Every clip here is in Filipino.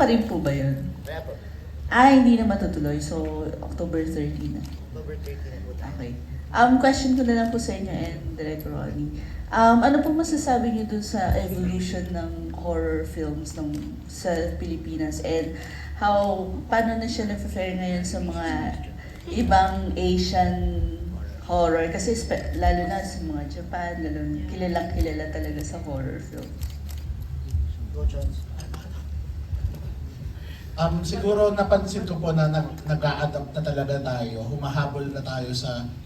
Pa rin po ba yun? Kaya po, Hindi na matutuloy. So, October 30 na. October 30 na po tayo. Okay. Question ko na lang po sa inyo and Director Ronnie. Ano po masasabi niyo dun sa evolution ng horror films sa Pilipinas and paano na siya na-fare ngayon sa mga ibang Asian horror? Kasi lalo na sa mga Japan, lalo kilalang-kilala talaga sa horror film. Go, Jones. Siguro napansin ko po na nag-a-adapt na talaga tayo, humahabol na tayo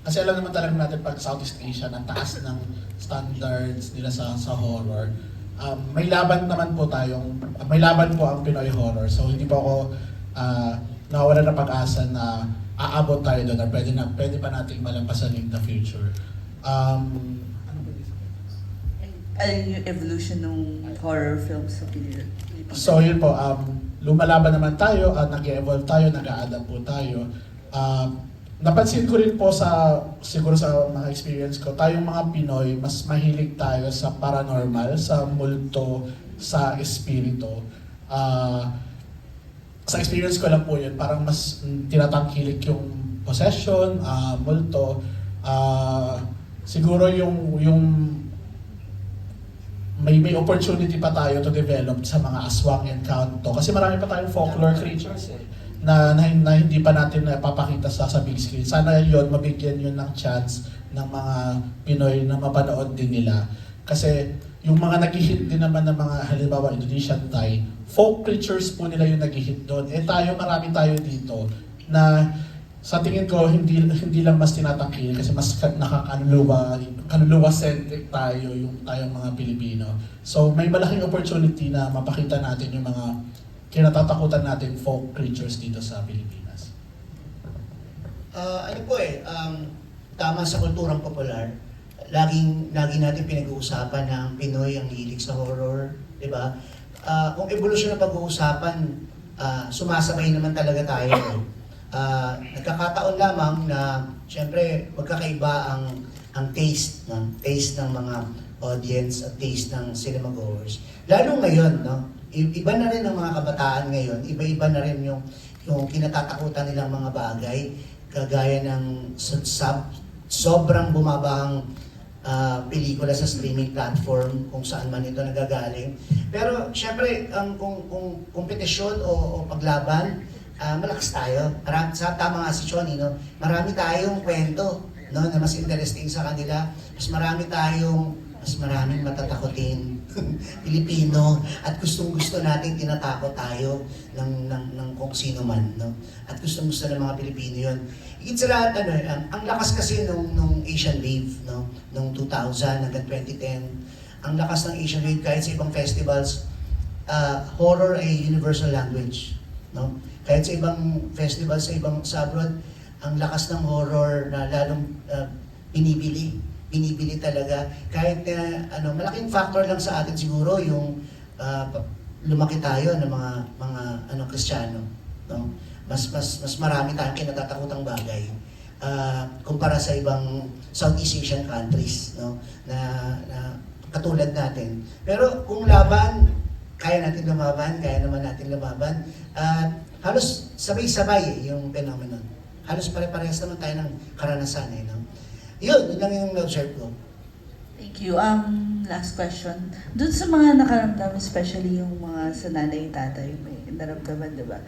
kasi alam naman talaga natin pag Southeast Asia, ang taas ng standards nila sa horror. May laban naman po may laban po ang Pinoy horror, so hindi po ako nawawala ng pag-asa na aabot tayo doon, na pwede pa nating malampasan in the future. Yung evolution ng horror films sa Pilipinas. So yun po, lumalaban naman tayo, nag-evolve tayo, nag-a-adapt po tayo. Napansin ko rin po siguro sa mga experience ko, tayong mga Pinoy, mas mahilig tayo sa paranormal, sa multo, sa espiritu. Sa experience ko lang po yun, parang mas tinatangkilik yung possession, multo. Siguro yung may opportunity pa tayo to develop sa mga aswang and kanto. Kasi marami pa tayong folklore creatures na hindi pa natin napapakita sa big screen. Sana yon mabigyan yun ng chance ng mga Pinoy na mapanood din nila. Kasi yung mga nag-hit din naman ng mga halimbawa Indonesian Thai, folk creatures po nila yung nag-hit doon. Marami tayo dito na sa tingin ko, hindi lang mas tinatangkil kasi mas kaluluwa-centric tayo, tayong mga Pilipino. So may malaking opportunity na mapakita natin yung mga kinatatakutan natin folk creatures dito sa Pilipinas. Tama sa kulturang popular, lagi natin pinag-uusapan na ang Pinoy ang hilig sa horror, di ba? Kung evolusyon na pag-uusapan, sumasabay naman talaga tayo. Nagkakataon lamang na siyempre magkakaiba ang taste ng mga audience at taste ng cinema goers. Lalo ngayon, no? Iba na rin ang mga kabataan ngayon, iba-iba na rin yung kinatatakutan nilang mga bagay, kagaya ng sobrang bumabang pelikula sa streaming platform kung saan man ito nagagaling. Pero siyempre, kung kompetisyon o paglaban, malakas tayo. Tama nga si Choni, no? Marami tayong kwento, no, na mas interesting sa kanila. Mas maraming matatakotin Pilipino at gustong-gusto nating tinatakot tayo ng kung sino man, no? At gustong-gusto ng mga Pilipino 'yon. Higit sa lahat, ang lakas kasi nung Asian Wave, no, nung 2000 hanggang 2010. Ang lakas ng Asian Wave kahit sa ibang festivals, horror ay universal language, no? Kahit sa ibang festival, sa abroad, ang lakas ng horror na lalong binibili talaga. Kahit malaking factor lang sa atin siguro yung lumaki tayo ng mga Kristiyano, no? Mas marami tayong kinatatakutang bagay kumpara sa ibang Southeast Asian countries, no? Na katulad natin. Pero kung laban, kaya naman natin lumaban. Halos sabay-sabay yung phenomenon. Halos pare-parehas naman tayo ng karanasan, no? Yun lang yung na-observe ko. Thank you. Last question. Doon sa mga nakaramdam, especially yung mga sa nanay tatay, may naramdaman, di ba?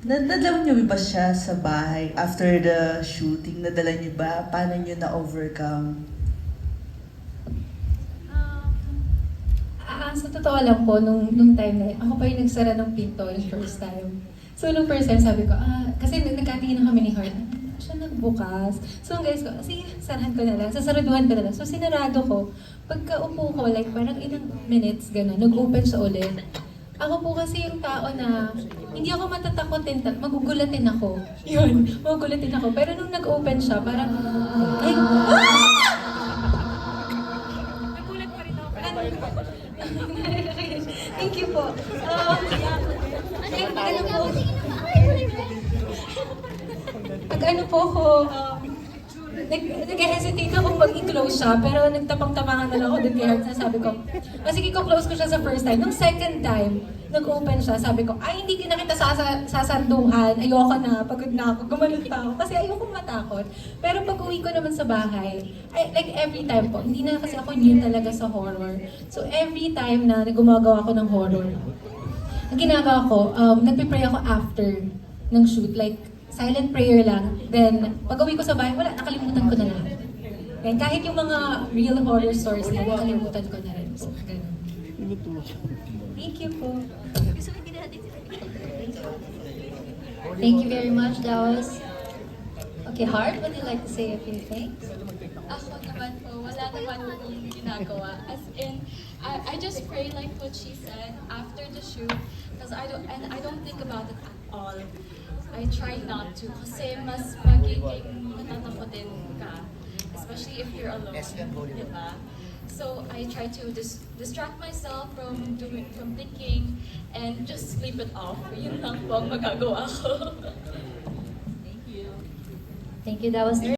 Nadala niyo ba siya sa bahay after the shooting? Nadala niyo ba? Paano niyo na-overcome? Sa totoo lang po, nung time na ako pa yung nagsara ng pinto yung first time. So, nung first time, sabi ko, kasi nagkatingin na kami ni Heart, siya nagbukas. So, ang guys ko, sige, sarahan ko na lang, sasaraduhan ko na lang. So, sinarado ko. Pagka upo ko, like parang ilang minutes, gano'n, nag-open siya ulit. Ako po kasi yung tao na, hindi ako matatakotin, magugulatin ako. Yun, magugulatin ako. Pero nung nag-open siya, parang, ay, nagulat pa rin ako. Thank you po. Pag ano po ako, nag-hesitate akong mag-i-close siya, pero nagtapang-tapangan na lang ako dun kay Heart na sabi ko, sige ko, close ko siya sa first time. Nung second time, nag-open siya, sabi ko, ay, hindi na kita sasanduhan, ayoko na, pagod na ako, gumalit pa ako, kasi ayoko matakot. Pero pag uwi ko naman sa bahay, like every time po, hindi na kasi ako new talaga sa horror. So every time na gumagawa ako ng horror, ang ginagawa ko, nagpe-pray ako after ng shoot, like silent prayer lang. Then, pag uwi ko sa bahay, wala, nakalimutan ko na lahat. Then, kahit yung mga real horror stories na, nakalimutan ko na rin. So, ganun. Thank you po. Thank you very much. That was... Okay, Heart, would you like to say a few things? Ako naman po, wala naman akong ginagawa. As in, I just pray like what she said after the shoot, because I don't think about it at all. I try not to, kasi mas magiging natatakotin ka, especially if you're alone, diba? So I try to distract myself from thinking and just sleep it off. Yun lang po ang magagawa ko. Thank you. That was